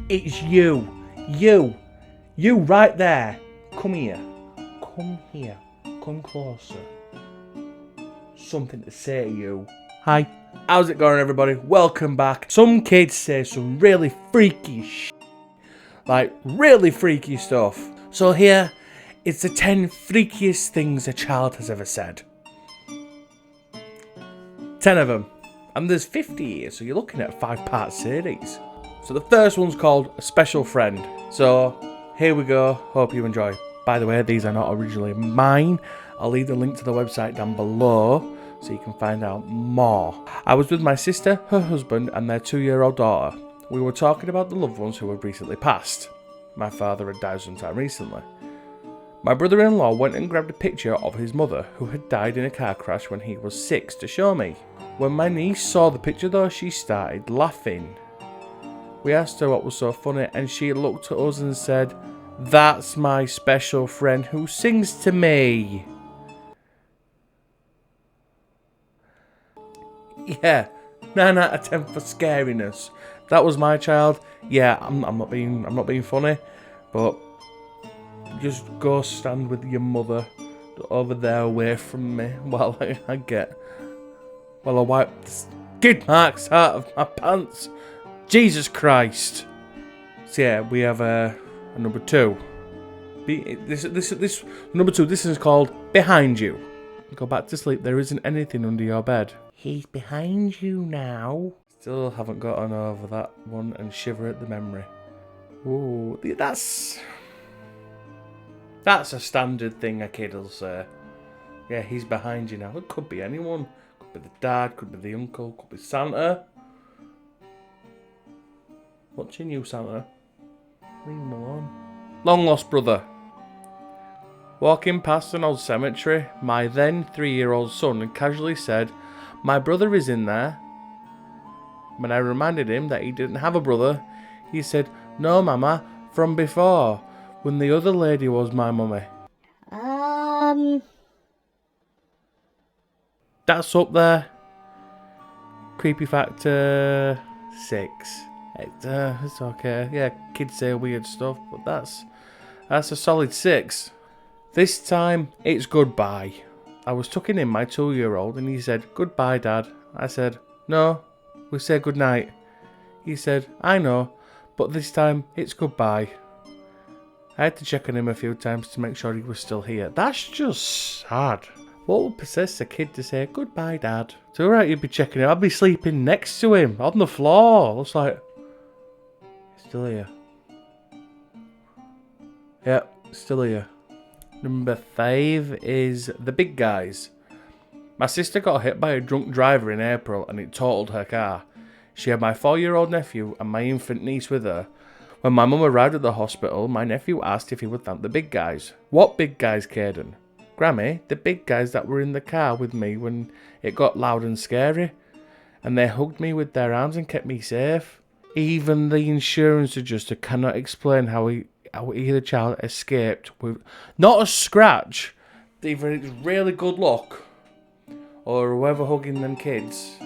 It's you. You right there. Come here. Come closer. Something to say to you. Hi. How's it going, everybody? Welcome back. Some kids say some really freaky like really freaky stuff. So here, it's the 10 freakiest things a child has ever said. 10 of them. And there's 50 here, so you're looking at a 5-part series. So the first one's called A Special Friend. So here we go. Hope you enjoy. By the way, these are not originally mine. I'll leave the link to the website down below so you can find out more. I was with my sister, her husband, and their 2-year-old daughter. We were talking about the loved ones who had recently passed. My father had died sometime recently. My brother-in-law went and grabbed a picture of his mother, who had died in a car crash when he was 6, to show me. When my niece saw the picture though, she started laughing. We asked her what was so funny, and she looked at us and said, "That's my special friend who sings to me." Yeah, 9 out of 10 for scariness. That was my child. Yeah, I'm not being funny, but just go stand with your mother over there away from me while I wipe the skid marks out of my pants. Jesus Christ. So yeah, we have a number 2. This number 2. This is called Behind You. Go back to sleep. There isn't anything under your bed. He's behind you now. Still haven't gotten over that one and shiver at the memory. Ooh, that's a standard thing a kid will say. Yeah, he's behind you now. It could be anyone. Could be the dad, could be the uncle, could be Santa. Watching you, Santa. Leave him alone. Long lost brother. Walking past an old cemetery, my then 3-year-old son casually said, "My brother is in there." When I reminded him that he didn't have a brother, he said, "No, Mama, from before, when the other lady was my mummy." That's up there. Creepy factor 6. It's okay. Yeah, kids say weird stuff, but that's a solid 6. This time, it's goodbye. I was tucking in my 2-year-old and he said, "Goodbye, Dad." I said, "No, we say goodnight." He said, "I know, but this time it's goodbye." I had to check on him a few times to make sure he was still here. That's just sad. What would possess a kid to say, "Goodbye, Dad"? It's alright, you'd be checking him. I'd be sleeping next to him on the floor. It's like, still here. Yep, still here. Number 5 is the big guys. My sister got hit by a drunk driver in April and it totaled her car. She had my 4-year-old nephew and my infant niece with her. When my mum arrived at the hospital, my nephew asked if he would thank the big guys. "What big guys, Caden?" "Grammy, the big guys that were in the car with me when it got loud and scary. And they hugged me with their arms and kept me safe." Even the insurance adjuster cannot explain how either child escaped with not a scratch. Either it's really good luck, or whoever hugging them kids,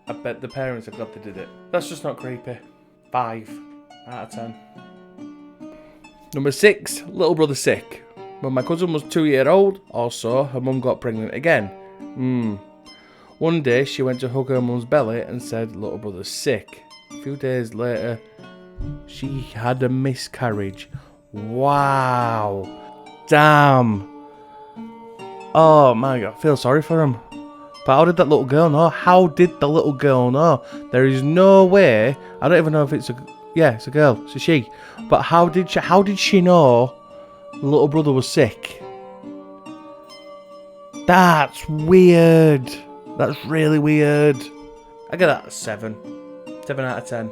I bet the parents are glad they did it. That's just not creepy. 5 out of 10. Number 6, little brother sick. When my cousin was 2-year-old, also, her mum got pregnant again. One day, she went to hug her mum's belly and said, "Little brother's sick." A few days later, she had a miscarriage. Wow. Damn. Oh my God, I feel sorry for him. But how did that little girl know? How did the little girl know? There is no way. I don't even know if it's a... Yeah, it's a girl. It's a she. But how did she know the little brother was sick? That's weird. That's really weird. I get that a 7. 7 out of 10.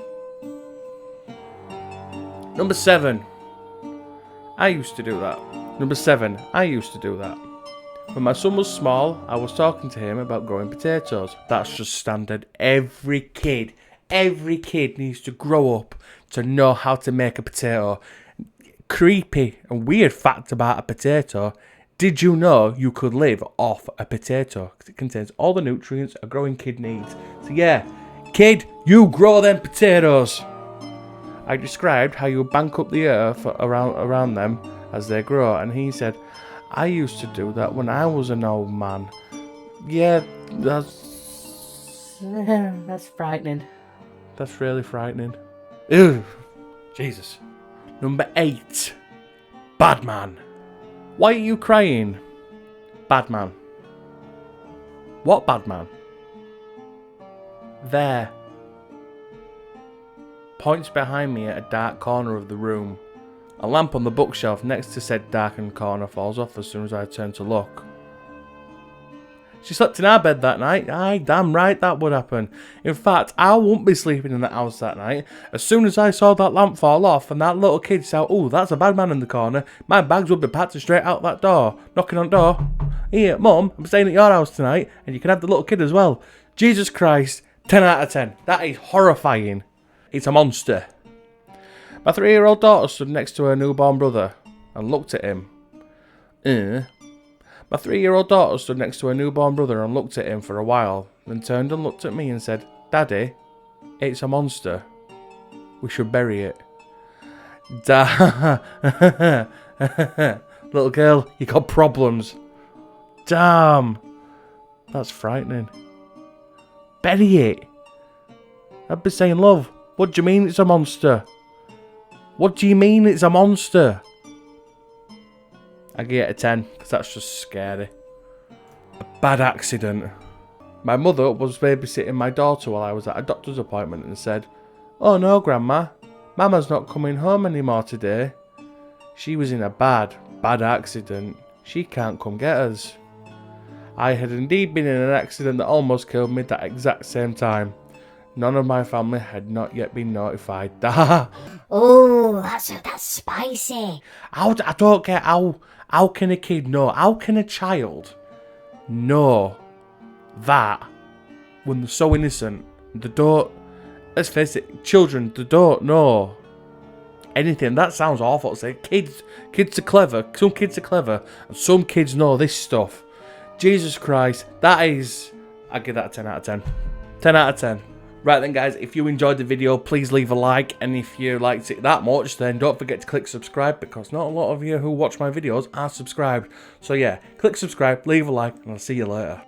Number 7. I used to do that. Number 7. I used to do that. When my son was small, I was talking to him about growing potatoes. That's just standard. Every kid needs to grow up to know how to make a potato. Creepy and weird fact about a potato. Did you know you could live off a potato? Because it contains all the nutrients a growing kid needs. So yeah, kid, you grow them potatoes. I described how you bank up the earth around them as they grow, and he said, I used to do that when I was an old man. Yeah, that's frightening. That's really frightening. Ew. Jesus. Number 8. Bad man. Why are you crying? Bad man. What bad man? There. Points behind me at a dark corner of the room. A lamp on the bookshelf next to said darkened corner falls off as soon as I turn to look. She slept in our bed that night. Aye, damn right that would happen. In fact, I won't be sleeping in the house that night. As soon as I saw that lamp fall off and that little kid shout, "Oh, that's a bad man in the corner," my bags would be packed straight out that door. Knocking on the door. Here, Mum, I'm staying at your house tonight and you can have the little kid as well. Jesus Christ, 10 out of 10. That is horrifying. It's a monster. My 3-year-old daughter stood next to her newborn brother and looked at him. My 3-year-old daughter stood next to her newborn brother and looked at him for a while, then turned and looked at me and said, "Daddy, it's a monster. We should bury it." Little girl, you got problems. Damn. That's frightening. Bury it. I'd be saying, love, what do you mean it's a monster? What do you mean it's a monster? I give it a 10, because that's just scary. A bad accident. My mother was babysitting my daughter while I was at a doctor's appointment and said, "Oh no, Grandma, Mama's not coming home anymore today. She was in a bad accident. She can't come get us." I had indeed been in an accident that almost killed me at that exact same time. None of my family had not yet been notified. Oh, that's spicy. I don't get how can a kid know? How can a child know that when they're so innocent? They don't. Let's face it, children, they don't know anything. That sounds awful to say. Kids are clever. Some kids are clever, and some kids know this stuff. Jesus Christ, that is. I give that a 10 out of 10. 10 out of 10. Right then guys, if you enjoyed the video, please leave a like, and if you liked it that much, then don't forget to click subscribe, because not a lot of you who watch my videos are subscribed. So yeah, click subscribe, leave a like, and I'll see you later.